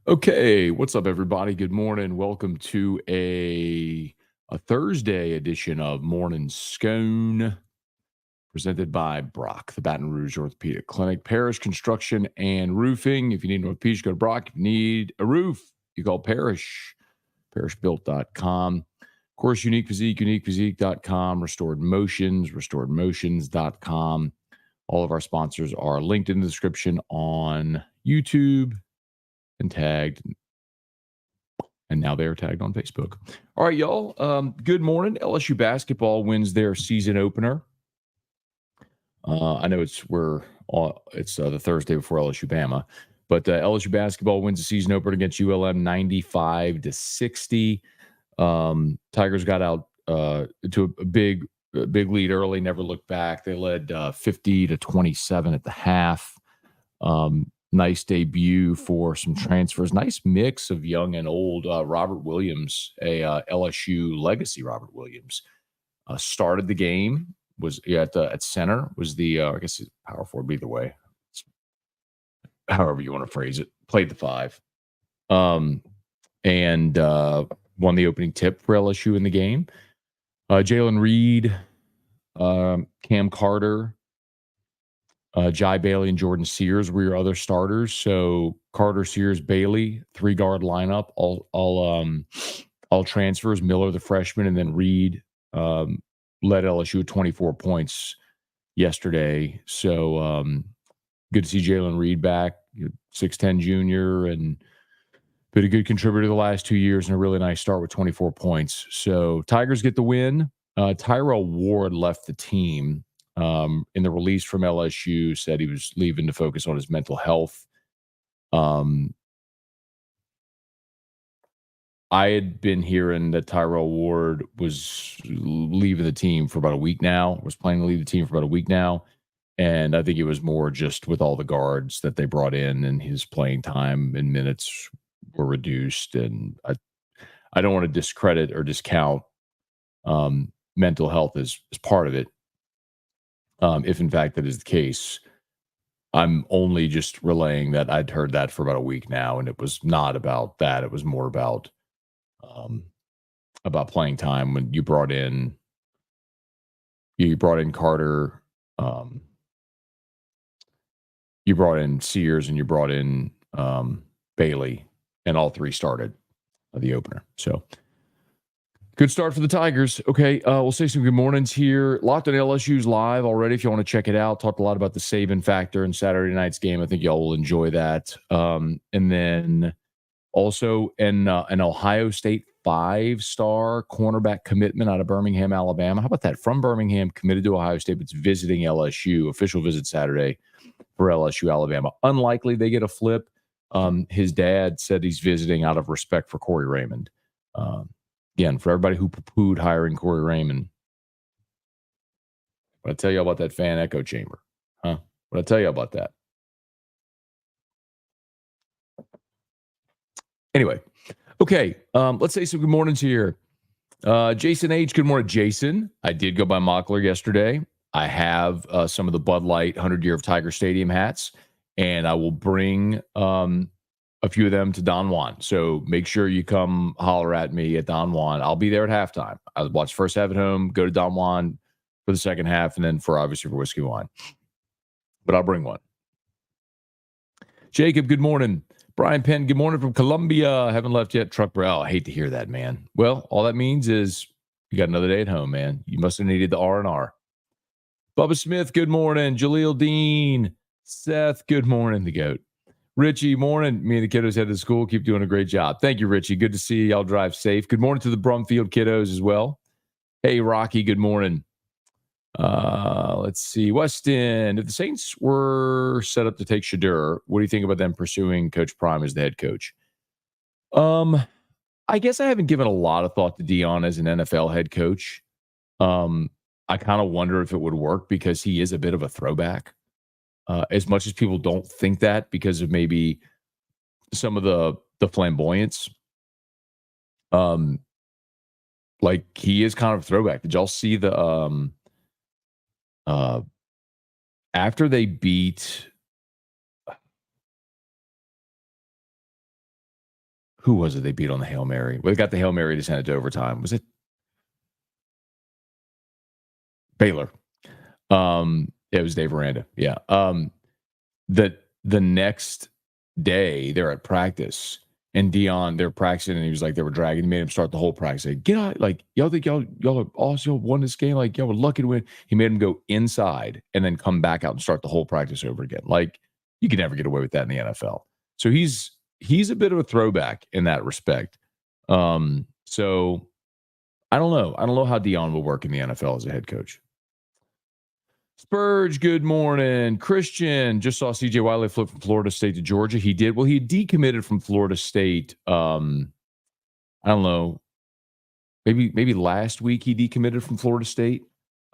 Okay, what's up, everybody? Good morning. Welcome to a Thursday edition of Morning Scone, presented by Brock, the Baton Rouge Orthopedic Clinic, Parish Construction and Roofing. If you need an orthopedic, go to Brock. If you need a roof, you call Parish, parishbuilt.com. Of course, Unique Physique, uniquephysique.com, Restored Motions, restoredmotions.com. All of our sponsors are linked in the description on YouTube and tagged, and now they are tagged on Facebook. All right, y'all. Good morning. LSU basketball wins their season opener. I know it's the Thursday before LSU Bama, but LSU basketball wins the season opener against ULM 95-60. Tigers got out to a big lead early, never looked back. They led 50-27 at the half. Nice debut for some transfers. Nice mix of young and old. Robert Williams, a LSU legacy. Robert Williams started the game. Was at center. Was the I guess power forward. Either way, however you want to phrase it. Played the five, and won the opening tip for LSU in the game. Jalen Reed, Cam Carter, Jai Bailey, and Jordan Sears were your other starters. So Carter, Sears, Bailey, 3-guard lineup, all transfers. Miller, the freshman, and then Reed led LSU with 24 points yesterday. So good to see Jalen Reed back, 6'10 junior, and been a good contributor the last 2 years and a really nice start with 24 points. So Tigers get the win. Tyrell Ward left the team. In the release from LSU, said he was leaving to focus on his mental health. I had been hearing that Tyrell Ward was leaving the team for about a week now, was planning to leave the team for about a week now. And I think it was more just with all the guards that they brought in and his playing time and minutes were reduced. And I don't want to discredit or discount mental health as part of it. If in fact that is the case, I'm only just relaying that I'd heard that for about a week now, and it was not about that. It was more about playing time. When you brought in Carter, you brought in Sears, and you brought in Bailey, and all three started the opener. So good start for the Tigers. Okay, we'll say some good mornings here. Locked on LSU's live already if you want to check it out. Talked a lot about the Saban factor in Saturday night's game. I think y'all will enjoy that. And then also an Ohio State 5-star cornerback commitment out of Birmingham, Alabama. How about that? From Birmingham, committed to Ohio State, but it's visiting LSU. Official visit Saturday for LSU, Alabama. Unlikely they get a flip. His dad said he's visiting out of respect for Corey Raymond. Again, for everybody who poo-pooed hiring Corey Raymond, what I tell you about that fan echo chamber, huh? What I tell you about that? Anyway, okay, let's say some good mornings here. Jason H., good morning, Jason. I did go by Mockler yesterday. I have some of the Bud Light 100 Year of Tiger Stadium hats, and I will bring a few of them to Don Juan. So make sure you come holler at me at Don Juan. I'll be there at halftime. I'll watch first half at home, go to Don Juan for the second half, and then obviously for Whiskey Wine. But I'll bring one. Jacob, good morning. Brian Penn, good morning from Columbia. Haven't left yet. Truck Brow. I hate to hear that, man. Well, all that means is you got another day at home, man. You must have needed the R&R. Bubba Smith, good morning. Jaleel Dean. Seth, good morning. The GOAT. Richie, morning. Me and the kiddos headed to school. Keep doing a great job. Thank you, Richie. Good to see you. Y'all drive safe. Good morning to the Brumfield kiddos as well. Hey, Rocky, good morning. Let's see. Weston, if the Saints were set up to take Shadur, what do you think about them pursuing Coach Prime as the head coach? I guess I haven't given a lot of thought to Dion as an NFL head coach. I kind of wonder if it would work because he is a bit of a throwback. As much as people don't think that because of maybe some of the flamboyance. Like he is kind of a throwback. Did y'all see the after they beat Who was it they beat on the Hail Mary? Well, they got the Hail Mary to send it to overtime. Was it Baylor? It was Dave Aranda. Yeah. The next day they're at practice and Dion, they're practicing and he was like, they were dragging. He made him start the whole practice. Like, get out. Like, y'all think y'all are awesome. Y'all won this game. Like, y'all were lucky to win. He made him go inside and then come back out and start the whole practice over again. Like, you can never get away with that in the NFL. So he's a bit of a throwback in that respect. So I don't know. I don't know how Dion will work in the NFL as a head coach. Spurge, good morning. Christian, just saw CJ Wiley flip from Florida State to Georgia. He did. Well, he decommitted from Florida State. I don't know. Maybe last week he decommitted from Florida State.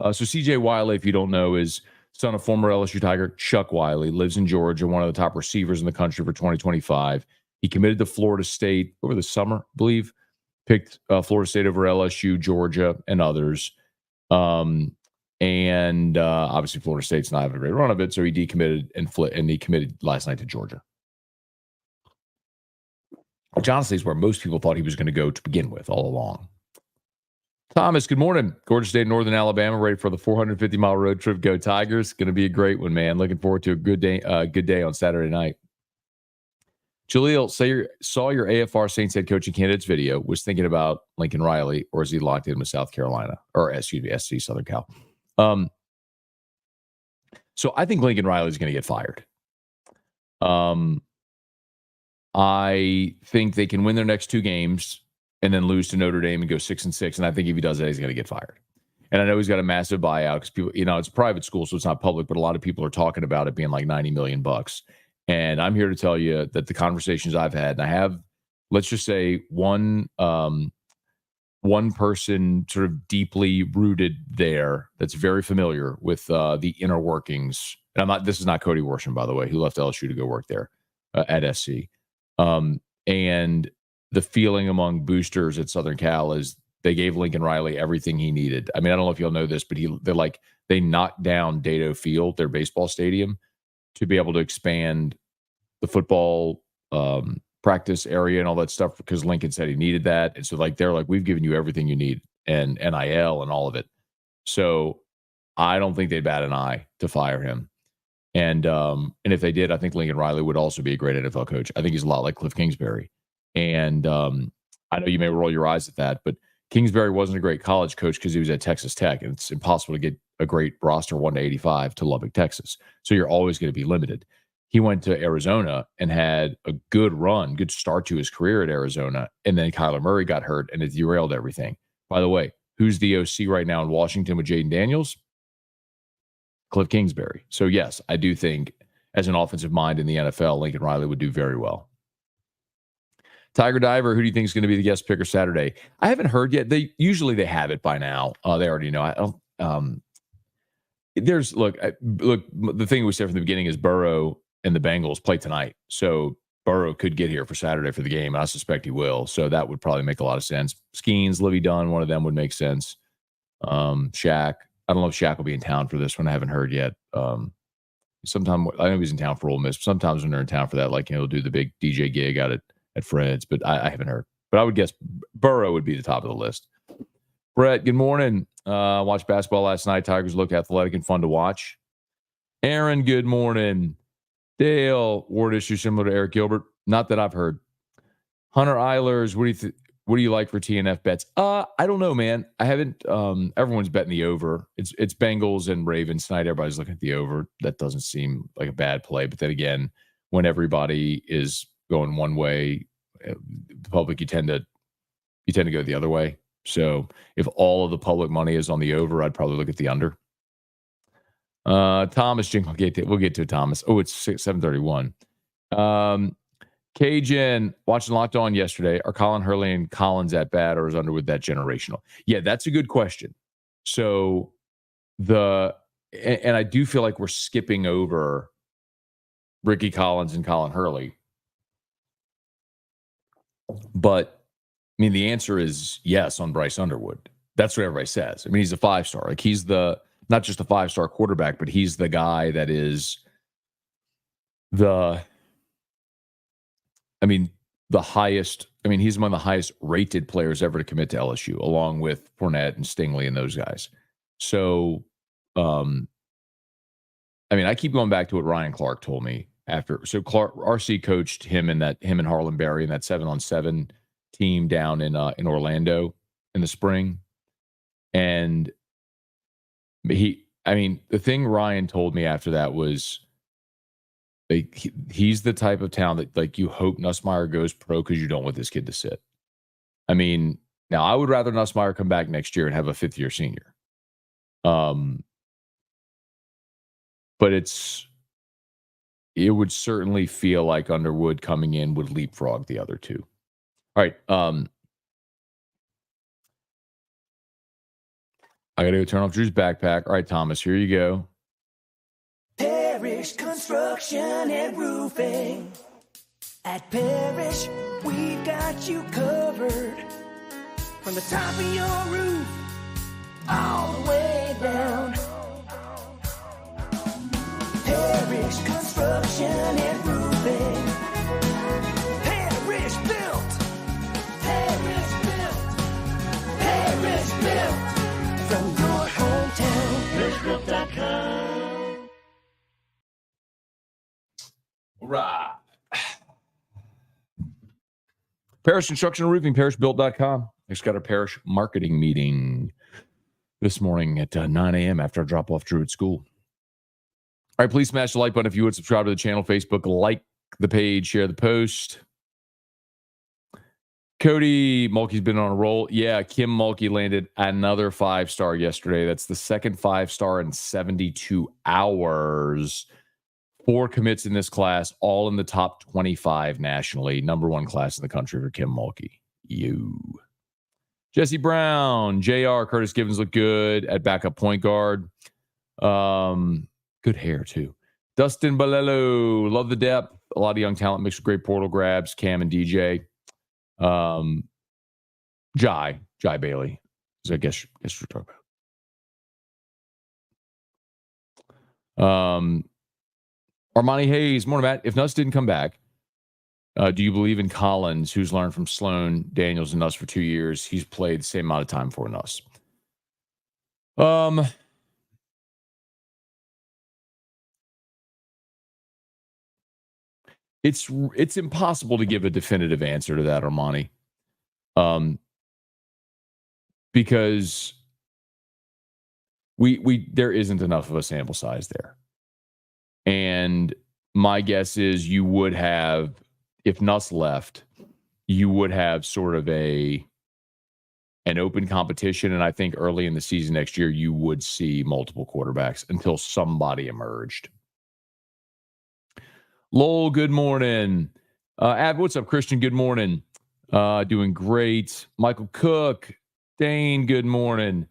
So CJ Wiley, if you don't know, is son of former LSU Tiger Chuck Wiley, lives in Georgia, one of the top receivers in the country for 2025. He committed to Florida State over the summer, I believe. Picked Florida State over LSU, Georgia, and others. And obviously Florida State's not having a great run of it, so he decommitted and he committed last night to Georgia. Which honestly is where most people thought he was going to go to begin with all along. Thomas, good morning. Gorgeous day in northern Alabama, ready for the 450-mile road trip. Go Tigers. Going to be a great one, man. Looking forward to a good day on Saturday night. Jaleel, saw your AFR Saints head coaching candidates video, was thinking about Lincoln Riley, or is he locked in with South Carolina? Or, excuse me, SC, Southern Cal. So I think Lincoln Riley is going to get fired. I think they can win their next two games and then lose to Notre Dame and go 6-6. And I think if he does that, he's going to get fired. And I know he's got a massive buyout because people, it's a private school, so it's not public, but a lot of people are talking about it being like $90 million. And I'm here to tell you that the conversations I've had, and I have, let's just say one person sort of deeply rooted there that's very familiar with the inner workings. And this is not Cody Worsham, by the way, who left LSU to go work there at SC. And the feeling among boosters at Southern Cal is they gave Lincoln Riley everything he needed. I mean, I don't know if you'll know this, but they knocked down Dado Field, their baseball stadium, to be able to expand the football practice area and all that stuff because Lincoln said he needed that. And so they're like, we've given you everything you need and NIL and all of it. So I don't think they'd bat an eye to fire him. And if they did, I think Lincoln Riley would also be a great NFL coach. I think he's a lot like Cliff Kingsbury. And I know you may roll your eyes at that, but Kingsbury wasn't a great college coach because he was at Texas Tech, and it's impossible to get a great roster 1-85 to Lubbock, Texas. So you're always going to be limited. He went to Arizona and had a good run, good start to his career at Arizona, and then Kyler Murray got hurt, and it derailed everything. By the way, who's the OC right now in Washington with Jaden Daniels? Cliff Kingsbury. So, yes, I do think as an offensive mind in the NFL, Lincoln Riley would do very well. Tiger Diver, who do you think is going to be the guest picker Saturday? I haven't heard yet. They have it by now. They already know. The thing we said from the beginning is Burrow and the Bengals play tonight. So Burrow could get here for Saturday for the game, and I suspect he will. So that would probably make a lot of sense. Skeens, Livy Dunn, one of them would make sense. Shaq. I don't know if Shaq will be in town for this one. I haven't heard yet. Sometime I know he's in town for Ole Miss. Sometimes when they're in town for that, he'll do the big DJ gig out at Fred's, but I haven't heard. But I would guess Burrow would be the top of the list. Brett, good morning. Watched basketball last night. Tigers looked athletic and fun to watch. Aaron, good morning. Dale, ward issue similar to Eric Gilbert. Not that I've heard. Hunter Eilers, what do you like for TNF bets? I don't know, man. I haven't. Everyone's betting the over. It's Bengals and Ravens tonight. Everybody's looking at the over. That doesn't seem like a bad play. But then again, when everybody is going one way, the public you tend to go the other way. So if all of the public money is on the over, I'd probably look at the under. Thomas, we'll get to Thomas. Oh, it's 7:31. Cajun, watching Locked On yesterday. Are Colin Hurley and Collins at bat, or is Underwood that generational? Yeah, that's a good question. So and I do feel like we're skipping over Ricky Collins and Colin Hurley. But I mean, the answer is yes on Bryce Underwood. That's what everybody says. I mean, he's a 5-star. Like he's not just a 5-star quarterback, but he's the guy that is the highest he's among the highest rated players ever to commit to LSU, along with Fournette and Stingley and those guys. So, I keep going back to what Ryan Clark told me after. So RC coached him and Harlan Berry in that 7-on-7 team down in Orlando in the spring. And the thing Ryan told me after that was he's the type of talent that you hope Nussmeier goes pro because you don't want this kid to sit. Now I would rather Nussmeier come back next year and have a fifth-year senior. But it would certainly feel like Underwood coming in would leapfrog the other two. All right. I got to go turn off Drew's backpack. All right, Thomas, here you go. Parrish Construction and Roofing. At Parrish, we've got you covered. From the top of your roof, all the way down. Parrish Construction and Roofing. Parrish built. Parrish built. Parrish built. From your hometown. ParrishBuilt.com. All right. Parrish Construction and Roofing, ParrishBuilt.com. Just got a Parrish marketing meeting this morning at 9 a.m. after I drop off Drew at school. All right, please smash the like button if you would. Subscribe to the channel, Facebook, like the page, share the post. Cody Mulkey's been on a roll. Yeah, Kim Mulkey landed another 5-star yesterday. That's the second 5-star in 72 hours. 4 commits in this class, all in the top 25 nationally. Number 1 class in the country for Kim Mulkey. Jesse Brown, JR, Curtis Givens look good at backup point guard. Good hair, too. Dustin Balello, love the depth. A lot of young talent mixed with great portal grabs. Cam and DJ. Jai Bailey, is I guess we're talking about. Armani Hayes, morning, Matt. If Nuss didn't come back, do you believe in Collins, who's learned from Sloan, Daniels, and Nuss for 2 years? He's played the same amount of time for Nuss. It's impossible to give a definitive answer to that, Armani. Because we there isn't enough of a sample size there. And my guess is you would have, if Nuss left, you would have sort of an open competition. And I think early in the season next year, you would see multiple quarterbacks until somebody emerged. Lowell, good morning. Ab, what's up, Christian? Good morning. Doing great. Michael Cook, Dane, good morning.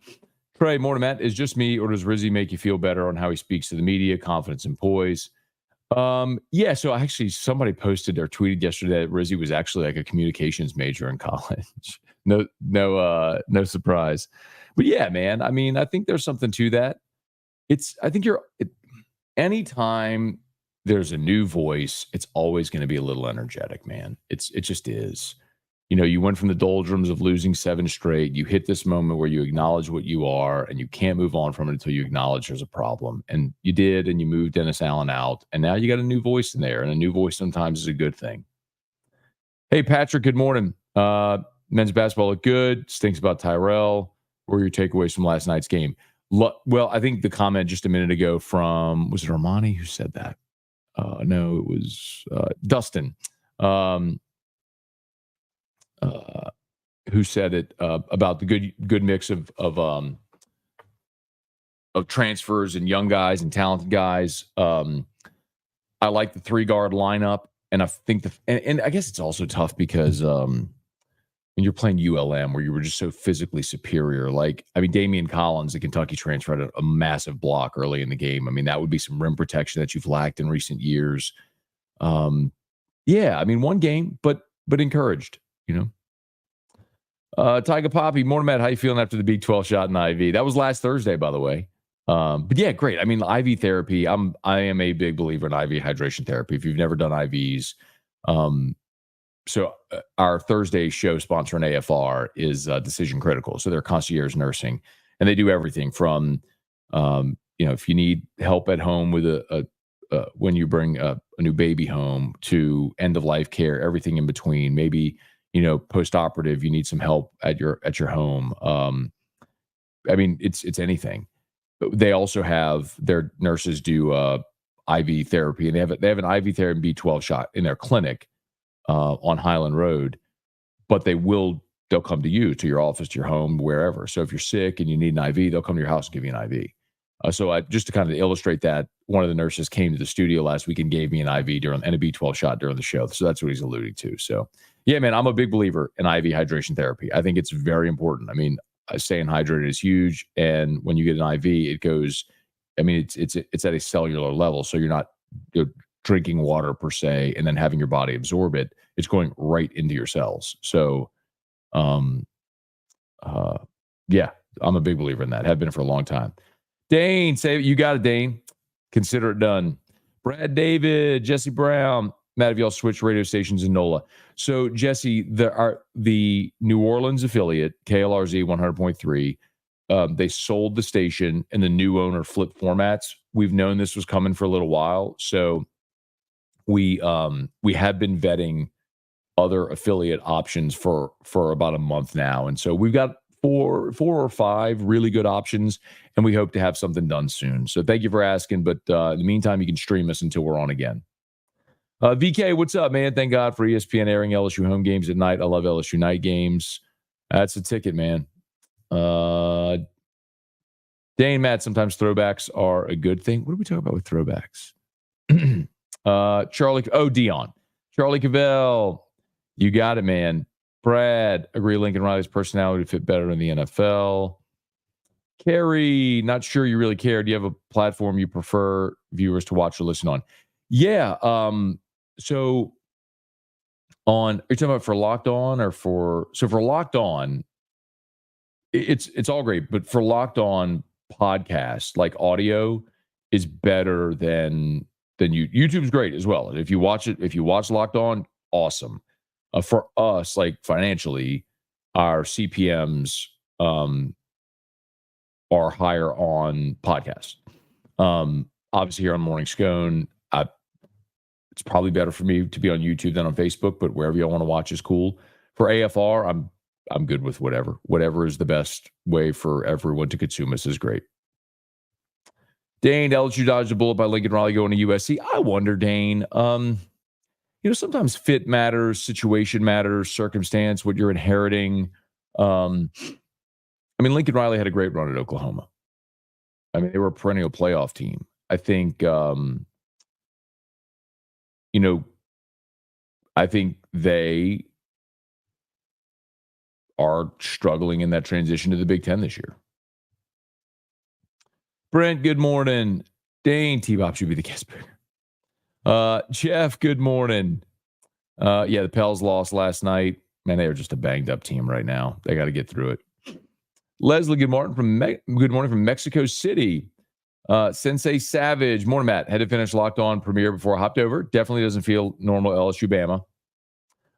Trey, morning, Matt. Is just me, or does Rizzy make you feel better on how he speaks to the media, confidence and poise? Yeah, so actually somebody posted or tweeted yesterday that Rizzy was actually like a communications major in college. No surprise. But yeah, man, I think there's something to that. Anytime there's a new voice, it's always going to be a little energetic, man. It just is. You went from the doldrums of losing 7 straight. You hit this moment where you acknowledge what you are, and you can't move on from it until you acknowledge there's a problem. And you did, and you moved Dennis Allen out, and now you got a new voice in there, and a new voice sometimes is a good thing. Hey, Patrick, good morning. Men's basketball looked good. Stinks about Tyrell. What were your takeaways from last night's game? Well, I think the comment just a minute ago from, was it Armani who said that? No, it was Dustin. Who said it about the good mix of transfers and young guys and talented guys. I like the 3-guard lineup, and I think and I guess it's also tough because when you're playing ULM, where you were just so physically superior. Damian Collins, the Kentucky transfer, had a massive block early in the game. that would be some rim protection that you've lacked in recent years. One game, but encouraged. Tiger Poppy, morning, Matt. How you feeling after the Big 12 shot in IV? That was last Thursday, by the way. But yeah, great. IV therapy. I am a big believer in IV hydration therapy. If you've never done IVs, our Thursday show sponsor in AFR is Decision Critical. So they're concierge nursing, and they do everything from, if you need help at home with when you bring a new baby home, to end of life care, everything in between. Maybe post operative, you need some help at your home. It's anything. They also have their nurses do IV therapy, and they have an IV therapy B12 shot in their clinic on Highland Road, but they'll come to you, to your office, to your home, wherever. So if you're sick and you need an IV, they'll come to your house and give you an IV. Just to kind of illustrate that, one of the nurses came to the studio last week and gave me an IV and a B12 shot during the show. So that's what he's alluding to. So yeah, man, I'm a big believer in IV hydration therapy. I think it's very important. Staying hydrated is huge. And when you get an IV, it goes, it's at a cellular level. So you're not drinking water per se and then having your body absorb it. It's going right into your cells. So, yeah, I'm a big believer in that. Have been for a long time. Dane, say you got it, Dane. Consider it done. Brad David, Jesse Brown, Matt, have y'all switched radio stations in NOLA? So, Jesse, the New Orleans affiliate, KLRZ 100.3, they sold the station and the new owner flipped formats. We've known this was coming for a little while. So we have been vetting other affiliate options for about a month now. And so we've got four or five really good options, and we hope to have something done soon. So thank you for asking. But in the meantime, you can stream us until we're on again. VK, what's up, man? Thank God for ESPN airing LSU home games at night. I love LSU night games. That's a ticket, man. Dane, Matt, sometimes throwbacks are a good thing. What do we talk about with throwbacks? Dion. Charlie Cavell, you got it, man. Brad, agree Lincoln Riley's personality would fit better in the NFL. Carrie, not sure you really care. Do you have a platform you prefer viewers to watch or listen on? Yeah. So are you talking about for Locked On or for Locked On, it's all great, but for Locked On podcast, like audio is better than YouTube's great as well. And if you watch Locked On, awesome. For us, like financially, our CPMs are higher on podcasts. Obviously here on Morning Scone, it's probably better for me to be on YouTube than on Facebook, but wherever you want to watch is cool. For AFR, I'm good with whatever. Whatever is the best way for everyone to consume us is great. Dane, LSU dodged a bullet by Lincoln Riley going to USC. I wonder, Dane, sometimes fit matters, situation matters, circumstance, what you're inheriting. Lincoln Riley had a great run at Oklahoma. They were a perennial playoff team. I think, I think they are struggling in that transition to the Big Ten this year. Brent, good morning. Dane, T-Bop should be the guest picker. Jeff, good morning. The Pels lost last night. Man, they are just a banged up team right now. They got to get through it. Leslie, good morning from Mexico City. Sensei Savage, morning, Matt. Had to finish Locked On premiere before I hopped over. Definitely doesn't feel normal LSU Bama.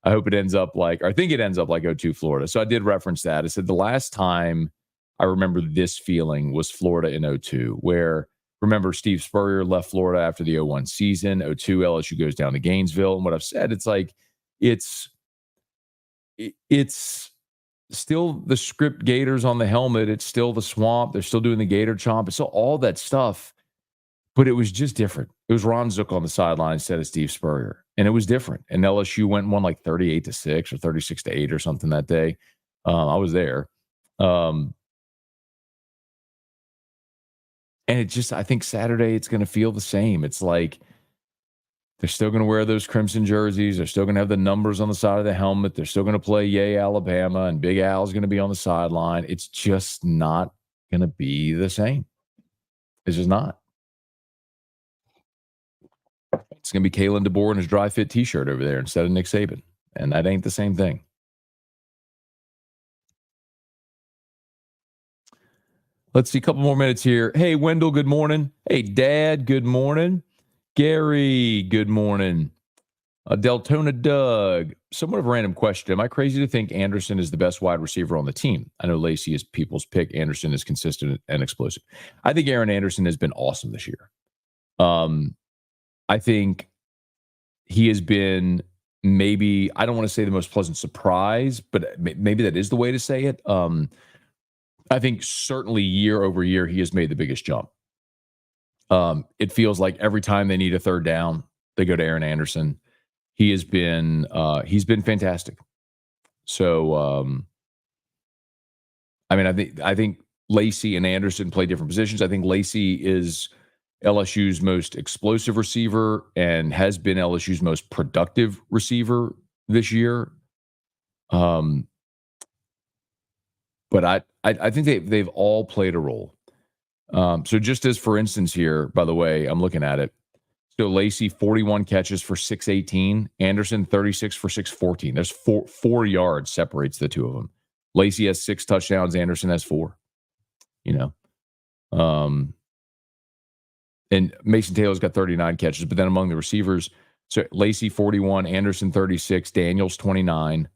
I hope it ends up like 02 Florida. So I did reference that. I said the last time I remember this feeling was Florida in 02, where remember Steve Spurrier left Florida after the 01 season. 02 LSU goes down to Gainesville. And what I've said, it's like, it's still the script Gators on the helmet. It's still the swamp. They're still doing the Gator chomp. It's still all that stuff, but it was just different. It was Ron Zook on the sideline instead of Steve Spurrier. And it was different. And LSU went and won like 38-6 or 36-8 or something that day. I was there. And it just, I think Saturday it's going to feel the same. It's like they're still going to wear those crimson jerseys. They're still going to have the numbers on the side of the helmet. They're still going to play Yay, Alabama, and Big Al's going to be on the sideline. It's just not going to be the same. It's just not. It's going to be Kalen DeBoer in his dry fit t-shirt over there instead of Nick Saban. And that ain't the same thing. Let's see, a couple more minutes here. Hey, Wendell, good morning. Hey, Dad, good morning. Gary, good morning. Deltona Doug, somewhat of a random question. Am I crazy to think Anderson is the best wide receiver on the team? I know Lacey is people's pick. Anderson is consistent and explosive. I think Aaron Anderson has been awesome this year. I think he has been maybe, I don't want to say the most pleasant surprise, but maybe that is the way to say it. I think certainly year over year, he has made the biggest jump. It feels like every time they need a third down, they go to Aaron Anderson. He's been fantastic. So, I mean, I think Lacey and Anderson play different positions. I think Lacey is LSU's most explosive receiver and has been LSU's most productive receiver this year. But I think they've all played a role. So just as for instance here, by the way, I'm looking at it. So Lacey, 41 catches for 618. Anderson, 36 for 614. There's four yards separates the two of them. Lacey has 6 touchdowns. Anderson has 4. And Mason Taylor's got 39 catches. But then among the receivers, so Lacey, 41. Anderson, 36. Daniels, 29.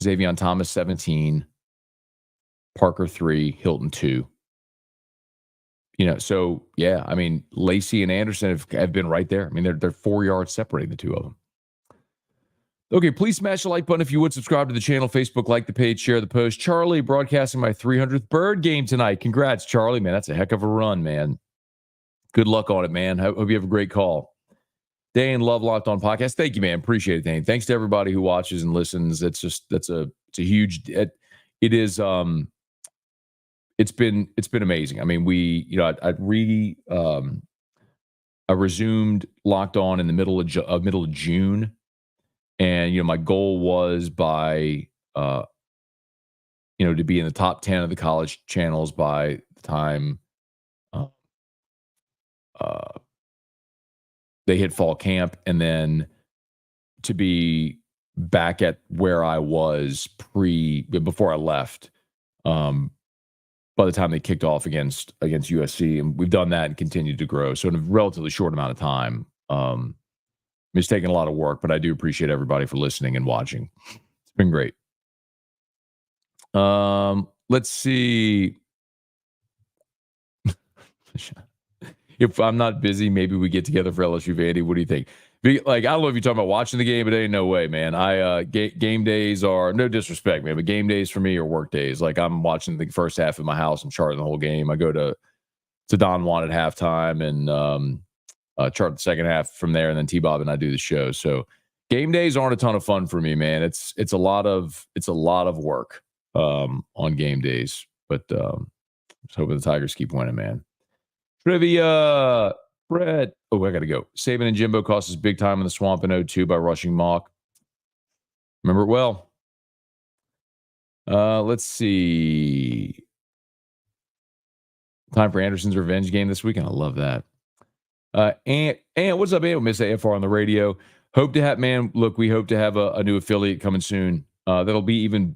Xavier Thomas, 17. Parker, 3. Hilton, 2. So yeah, I mean, Lacey and Anderson have been right there. I mean, they're 4 yards separating the two of them. Okay, please smash the like button if you would. Subscribe to the channel, Facebook, like the page, share the post. Charlie, broadcasting my 300th bird game tonight. Congrats, Charlie, man. That's a heck of a run, man. Good luck on it, man. Hope you have a great call. Dane, love Locked On Podcast. Thank you, man. Appreciate it, Dane. Thanks to everybody who watches and listens. It's a huge. It's been amazing. I mean, I resumed Locked On in the middle of June, and my goal was by to be in the top 10 of the college channels by the time they hit fall camp, and then to be back at where I was before I left. By the time they kicked off against USC, and we've done that and continued to grow. So in a relatively short amount of time, it's taken a lot of work, but I do appreciate everybody for listening and watching. It's been great. Let's see. If I'm not busy, maybe we get together for LSU Vandy. What do you think? I don't know if you're talking about watching the game, but ain't no way, man. Game days are, no disrespect, man, but game days for me are work days. Like, I'm watching the first half of my house and charting the whole game. I go to Don Juan at halftime and chart the second half from there, and then T-Bob and I do the show. So game days aren't a ton of fun for me, man. It's a lot of work on game days, but just hoping the Tigers keep winning, man. Trivia. Brett. Oh, I got to go. Saban and Jimbo cost us big time in the swamp in 02 by rushing Mock. Remember it well. Let's see. Time for Anderson's revenge game this weekend. I love that. And what's up, man? Miss AFR on the radio. Hope to have, man. Look, we hope to have a new affiliate coming soon. That'll have even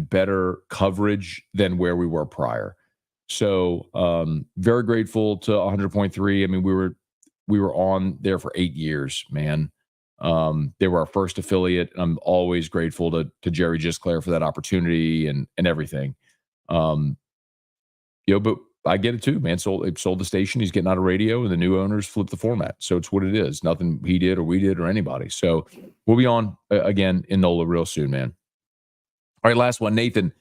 better coverage than where we were prior. So very grateful to 100.3. I mean, we were on there for 8 years, man. They were our first affiliate. I'm always grateful to Jerry Gisclair for that opportunity and everything. But I get it too, man. Sold the station. He's getting out of radio, and the new owners flipped the format. So it's what it is. Nothing he did or we did or anybody. So we'll be on again in NOLA real soon, man. All right, last one, Nathan.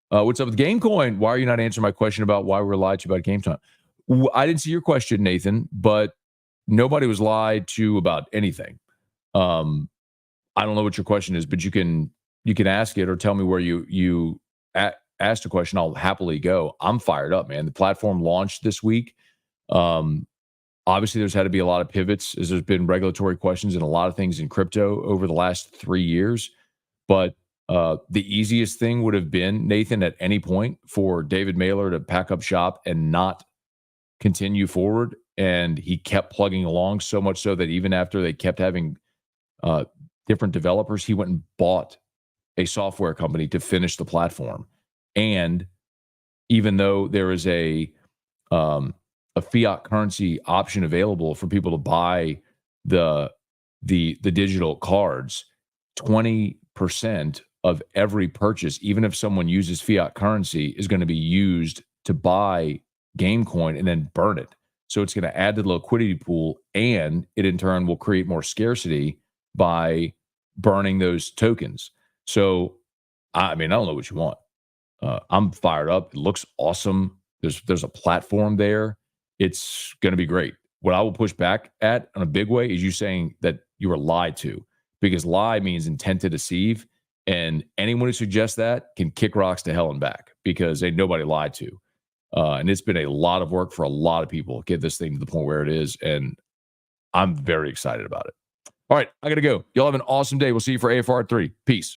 What's up with Game Coin? Why are you not answering my question about why we were lied to about game time? I didn't see your question, Nathan, but nobody was lied to about anything. I don't know what your question is, but you can ask it or tell me where you asked a question. I'll happily go. I'm fired up, man. The platform launched this week. Obviously, there's had to be a lot of pivots as there's been regulatory questions and a lot of things in crypto over the last 3 years. But the easiest thing would have been, Nathan, at any point for David Mailer to pack up shop and not continue forward. And he kept plugging along, so much so that even after they kept having different developers, he went and bought a software company to finish the platform. And even though there is a fiat currency option available for people to buy the digital cards, 20% of every purchase, even if someone uses fiat currency, is going to be used to buy game coin and then burn it. So it's going to add to the liquidity pool, and it in turn will create more scarcity by burning those tokens. So, I mean, I don't know what you want. I'm fired up. It looks awesome. There's a platform there. It's going to be great. What I will push back at in a big way is you saying that you were lied to, because lie means intent to deceive. And anyone who suggests that can kick rocks to hell and back, because ain't nobody lied to. And it's been a lot of work for a lot of people to get this thing to the point where it is. And I'm very excited about it. All right, I got to go. Y'all have an awesome day. We'll see you for AFR 3. Peace.